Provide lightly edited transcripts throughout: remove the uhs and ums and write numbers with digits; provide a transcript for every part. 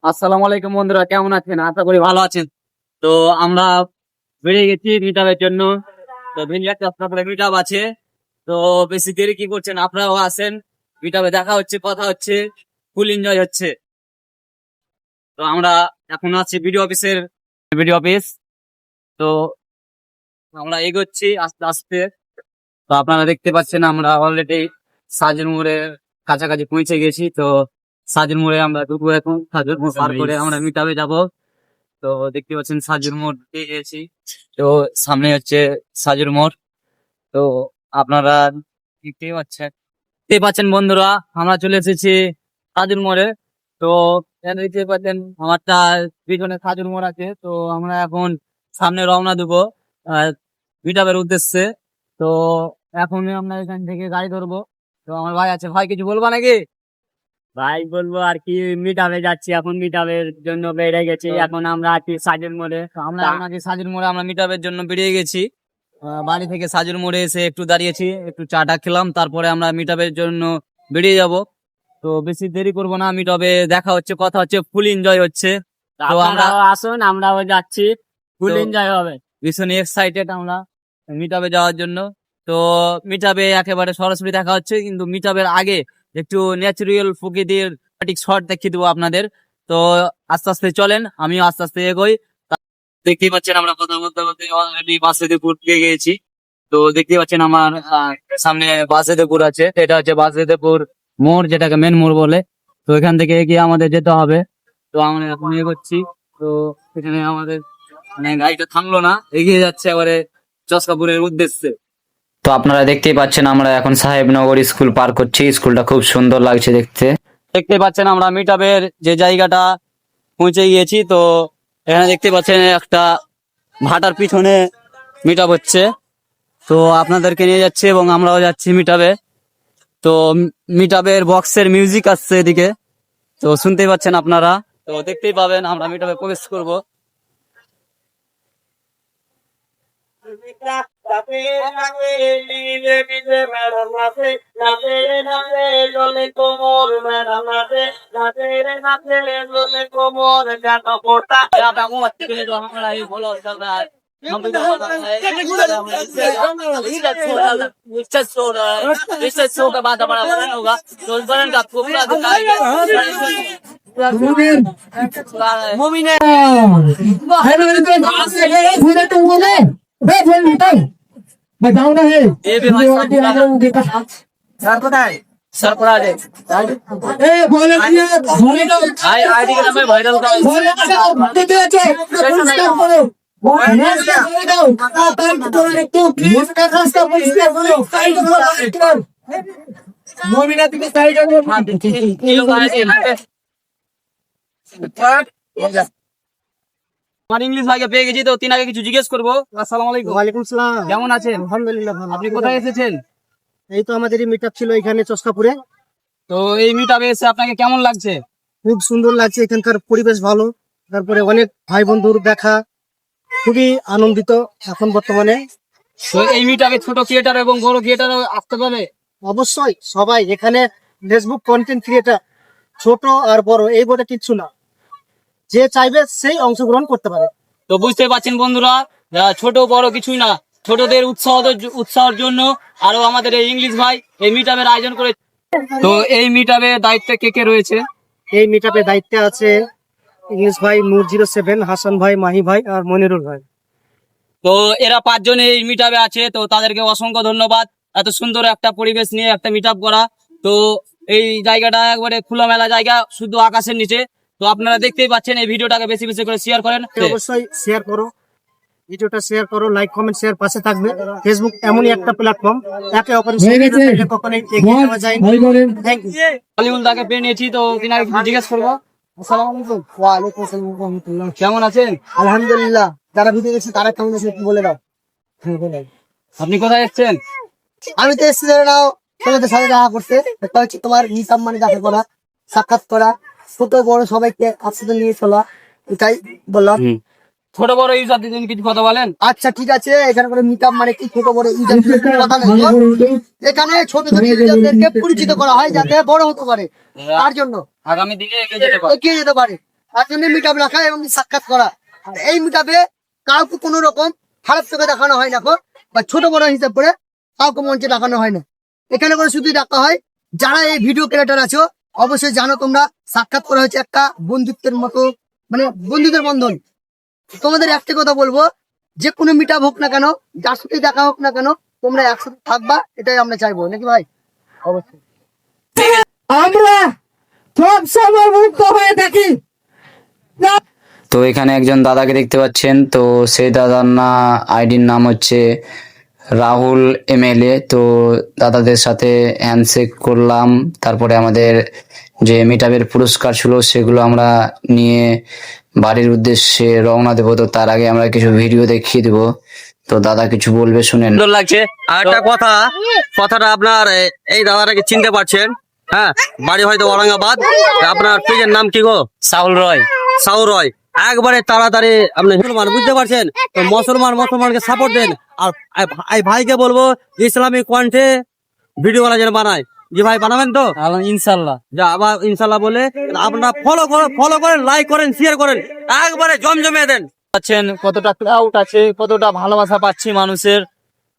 আসসালামু আলাইকুম বন্ধুরা, কেমন আছেন? আশা করি ভালো আছেন। তো আমরা বেরিয়ে গেছি মিটআপের জন্য। তো ভিনিয়ারটা আপনাদের মিটআপ আছে। তো বেশি দেরি কি করছেন, আপনারাও আসেন। মিটআপে দেখা হচ্ছে, কথা হচ্ছে, ফুল এনজয় হচ্ছে। তো আমরা এখন আছি বিডিও অফিস। তো আমরা এগোচ্ছি আস্তে আস্তে। তো আপনারা দেখতে পাচ্ছেন আমরা অলরেডি সাজের মোড়ের কাছাকাছি পৌঁছে গেছি। তো সাজের মোড়ে আমরা ঢুকবো, এখন সাজের মোড় পার করে আমরা মিটআপে যাবো। তো দেখতে পাচ্ছেন সাজুর মোড় পেয়ে গেছি। তো সামনে হচ্ছে সাজুর মোড়। তো আপনারা দেখতে পাচ্ছেন বন্ধুরা, আমরা চলে এসেছি সাজুর মোড়ে। তো এখানে দেখতে পাচ্ছেন আমারটা পিছনে সাজুর মোড় আছে। তো আমরা এখন সামনে রওনা দেবো মিটআপের উদ্দেশ্যে। তো এখন আমরা এখান থেকে গাড়ি ধরবো। তো আমার ভাই আছে, ভাই কিছু বলবা নাকি? ভাই বলবো আর কি, মিটাবে যাচ্ছি এখন, মিটাবের জন্য বেড়ে গেছি। এখন আমরা আছি সাজের মোড়ে। তো আমরা এখন আছি সাজুর মোড়ে, আমরা মিটআপের জন্য বেরিয়ে গেছি। বাড়ি থেকে সাজুর মোড়ে এসে একটু দাঁড়িয়েছি, একটু চাটা খেলাম, তারপরে আমরা মিটআপের জন্য বেরিয়ে যাব। তো বেশি দেরি করবো না, মিটআপে দেখা হচ্ছে, কথা হচ্ছে, ফুল এনজয় হচ্ছে। তো আমরা আপনারাও আসুন, আমরাও যাচ্ছি, ফুল তো এনজয় হবে। ভীষণ এক্সাইটেড আমরা মিটআপে যাওয়ার জন্য। তো মিটআপে একেবারে সরাসরি দেখা হচ্ছে, কিন্তু মিটআপের আগে একটু ন্যাচারাল প্রকৃতির শর্ট দেখিয়ে দেবো আপনাদের। তো আস্তে আস্তে চলেন, আমিও আস্তে আস্তে এগোই। দেখতেই পাচ্ছেন আমরা কথা বলতে বলতে অলরেডি বাসেদেপুর পেয়ে গেছি। তো দেখতে পাচ্ছেন আমার সামনে বাসেদেপুর আছে। তো এটা হচ্ছে বাসেদেপুর মোড়, যেটাকে মেন মোড় বলে। তো এখান থেকে এগিয়ে আমাদের যেতে হবে। তো আমরা এখন এগোচ্ছি। তো এখানে আমাদের মানে গাড়িটা থামলো না, এগিয়ে যাচ্ছে এবারে চস্কাপুরের উদ্দেশ্যে। তো আপনারা দেখতেই পাচ্ছেন আমরা এখন সাহেবনগর স্কুল পার করছি। স্কুলটা খুব সুন্দর লাগছে দেখতে। দেখতে পাচ্ছেন আমরা মিটআপের যে জায়গাটা পৌঁছে গিয়েছি। তো এখানে দেখতে পাচ্ছেন একটা ভাটার পিছনে মিটআপ হচ্ছে। তো আপনাদেরকে নিয়ে যাচ্ছে এবং আমরাও যাচ্ছি মিটআপে। তো মিটআপের বক্সের মিউজিক আসছে এদিকে, তো শুনতেই পাচ্ছেন আপনারা। তো দেখতেই পাবেন আমরা মিটআপে প্রবেশ করব। मैं जाऊंगा है ये भी भाई सर पड़ा दे ए बोले बोले तो आईडी का नाम है वायरल का। बोले तो देते हैं करो बोले तो आप तो एक तो इसका रास्ता पुलिस बोलो साइड करो मोमिना तुम साइड करो हाँ ये लोग आए थे আমার ইংলিশ ভাইকে পেয়ে গেছি। তো তিনাকে কিছু জিজ্ঞেস করবো। আসসালামু আলাইকুম। ওয়ালাইকুম সালাম কেমন আছেন? আলহামদুলিল্লাহ ভালো আপনি কোথায় এসেছেন? এই তো আমাদের মিটআপ ছিল এখানে চস্কাপুরে। তো এই মিটআপে এসে আপনাকে কেমন লাগছে? খুব সুন্দর লাগছে, এখানকার পরিবেশ ভালো, তারপরে অনেক ভাই বন্ধুর দেখা, খুবই আনন্দিত এখন বর্তমানে। তো এই মিটআপে ছোট ক্রিয়েটার এবং বড় ক্রিয়েটার আসতে পারে? অবশ্যই সবাই এখানে ফেসবুক কন্টেন্ট ক্রিয়েটার, ছোট আর বড় এই বলে কিচ্ছু না, যে চাইবে সেই অংশগ্রহণ করতে পারে। তো বুঝতে পারছেন বন্ধুরা, ছোট বড় কিছুই না, ছোটদের উৎসাহের জন্য আরো আমাদের এই ইংলিশ ভাই এই মিটআপের আয়োজন করে। তো এই মিটআপে দায়িত্বে কে কে রয়েছে? এই মিটআপের দায়িত্বে আছে ইংলিশ ভাই, নূর 07, হাসান ভাই, মাহি ভাই আর মনিরুল ভাই। তো এরা পাঁচজন এই মিটআপে আছে। তো তাদেরকে অসংখ্য ধন্যবাদ, এত সুন্দর একটা পরিবেশ নিয়ে একটা মিটআপ করা। তো এই জায়গাটা একবারে খোলামেলা জায়গা, শুধু আকাশের নিচে। তো আপনারা দেখতেই পাচ্ছেন, এই ভিডিওটাকে বেশি বেশি করে শেয়ার করেন। অবশ্যই শেয়ার করো, ভিডিওটা শেয়ার করো, লাইক কমেন্ট শেয়ার পাশে থাকবে। ফেসবুক এমনই একটা প্ল্যাটফর্ম, একে অপরের সঙ্গে কখনোই এগিয়ে যাওয়া যায় না। Thank you. আলিউল দাকে পেয়ে নিয়েছি। তো তিনাকে কিছু জিজ্ঞেস করবো। আসসালামু আলাইকুম। ওয়ালাইকুম আসসালাম ওয়া রাহমাতুল্লাহ। কেমন আছেন? আলহামদুলিল্লাহ। যারা ভিডিও দেখছে তারা কেমন আছে একটু বলে দাও। আপনি কোথায় এসেছেন? আমি তো এসেছি নাও তোমাদের সাথে দেখা করতে। এটা হচ্ছে তোমার হিসাব মানে দেখা করা, সাক্ষাৎ করা, ছোট বড় সবাইকে একসাথে নিয়ে চলা, এটাই বললাম। ছোট বড় ইউজারদের জন্য কিছু কথা বলেন। আচ্ছা ঠিক আছে, এখানে করে মিটআপ মানে কি ছোট বড় ইউজার কথা নেই। এখানে ছোট ছোট ইউজারদেরকে পরিচিত করা হয় যাতে বড় হতে পারে, তার জন্য আগামী দিনে এগিয়ে যেতে পারে। এগিয়ে যেতে পারে। তার জন্য মিট আপ রাখা এবং সাক্ষাৎ করা। আর এই মিট আপে কাউকে কোনো রকম খারাপ চোখে দেখানো হয় না বা ছোট বড় হিসাব করে কাউকে মঞ্চে দেখানো হয় না। এখানে করে শুধু দেখা হয় যারা এই ভিডিও ক্রিয়েটর আছো অবশ্যই জানো তোমরা সাক্ষাৎ করা হচ্ছে একটা বন্ধুত্বের মতো, মানে বন্ধুদের বন্ধন। তোমাদের একটা কথা বলবো, যে কোনো মিট আপ হোক না কেন, যার সাথে দেখা হোক না কেন, তোমরা একসাথে থাকবা, এটাই আমরা চাইবো, নাকি ভাই? অবশ্যই আমরা সব সময় মুক্ত হয়ে থাকি। তো এখানে একজন দাদাকে দেখতে পাচ্ছেন, তো সেই দাদার আইডির নাম হচ্ছে রাহুল MLA। তো দাদাদের সাথে হ্যান্ডশেক করলাম, তারপরে আমাদের যে মিটআপের পুরস্কার ছিল সেগুলো আমরা নিয়ে বাড়ির উদ্দেশ্যে রওনা দেবো। তো তার আগে আমরা কিছু ভিডিও দেখিয়ে দেবো, তো দাদা কিছু বলবে শুনেন। সুন্দর লাগছে। আর একটা কথাটা আপনার এই দাদাটাকে চিনতে পারছেন? হ্যাঁ, বাড়ি হয়তো ঔরঙ্গাবাদ। আপনার পেজের নাম কি গো? সাউল রয়। একবারে তাড়াতাড়ি আপনি মুসলমান, বুঝতে পারছেন? তো মুসলমানকে সাপোর্ট দেন। আর এই ভাইকে বলবো ইসলামিক কণ্ঠে ভিডিও যেন বানায়। জি ভাই, বানাবেন তো? ইনশাল্লাহ। যা আবার ইনশাল্লাহ বলে আপনারা ফলো করেন, লাইক করেন, শেয়ার করেন, একবারে জমজমে দেন। পাচ্ছেন কতটা ক্রাউড আছে, কতটা ভালোবাসা পাচ্ছি মানুষের।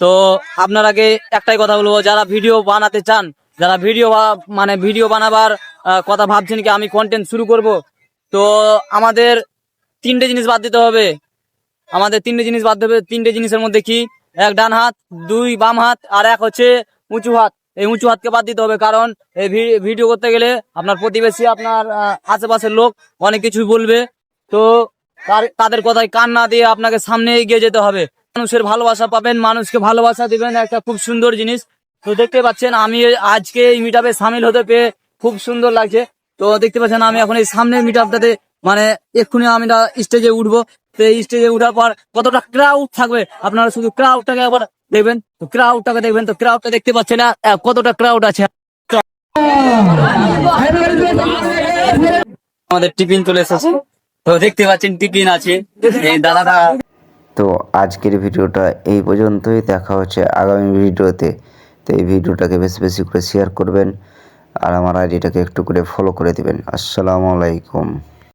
তো আপনারাকে একটাই কথা বলবো, যারা ভিডিও বানাতে চান, যারা ভিডিও বানাবার কথা ভাবছেন কি আমি কন্টেন্ট শুরু করব, তো আমাদের তিনটে জিনিস বাদ দিতে হবে। তিনটে জিনিসের মধ্যে কি? এক ডান হাত, দুই বাম হাত, আর এক হচ্ছে উঁচু হাত। এই উঁচু হাতকে বাদ দিতে হবে, কারণ এই ভিডিও করতে গেলে আপনার প্রতিবেশী, আপনার আশেপাশের লোক অনেক কিছু বলবে। তো তাদের কথায় কান না দিয়ে আপনাকে সামনে এগিয়ে যেতে হবে। মানুষের ভালোবাসা পাবেন, মানুষকে ভালোবাসা দিবেন, একটা খুব সুন্দর জিনিস। তো দেখতে পাচ্ছেন আমি আজকে এই মিটআপে সামিল হতে পেরে খুব সুন্দর লাগছে। তো দেখতে পাচ্ছেন আমি এখন এই সামনের মিটআপটাতে, মানে এক্ষুনি আমি স্টেজে উঠবো। তো এই স্টেজে উঠার পর কতটা ক্রাউড থাকবে, আপনারা শুধু ক্রাউডটাকে একবার দেখবেন। তো ক্রাউডটা দেখতে পাচ্ছেন না কতটা ক্রাউড আছে। আমাদের টিফিন চলে এসেছে, তো দেখতে পাচ্ছেন টিফিন আছে এই দাদাটা। তো আজকের ভিডিওটা এই পর্যন্তই, দেখা হচ্ছে আগামী ভিডিওতে। তো এই ভিডিওটাকে বেশি বেশি করে শেয়ার করবেন, আর আমার আইডিটাকে একটু করে ফলো করে দিবেন। আসসালামু আলাইকুম।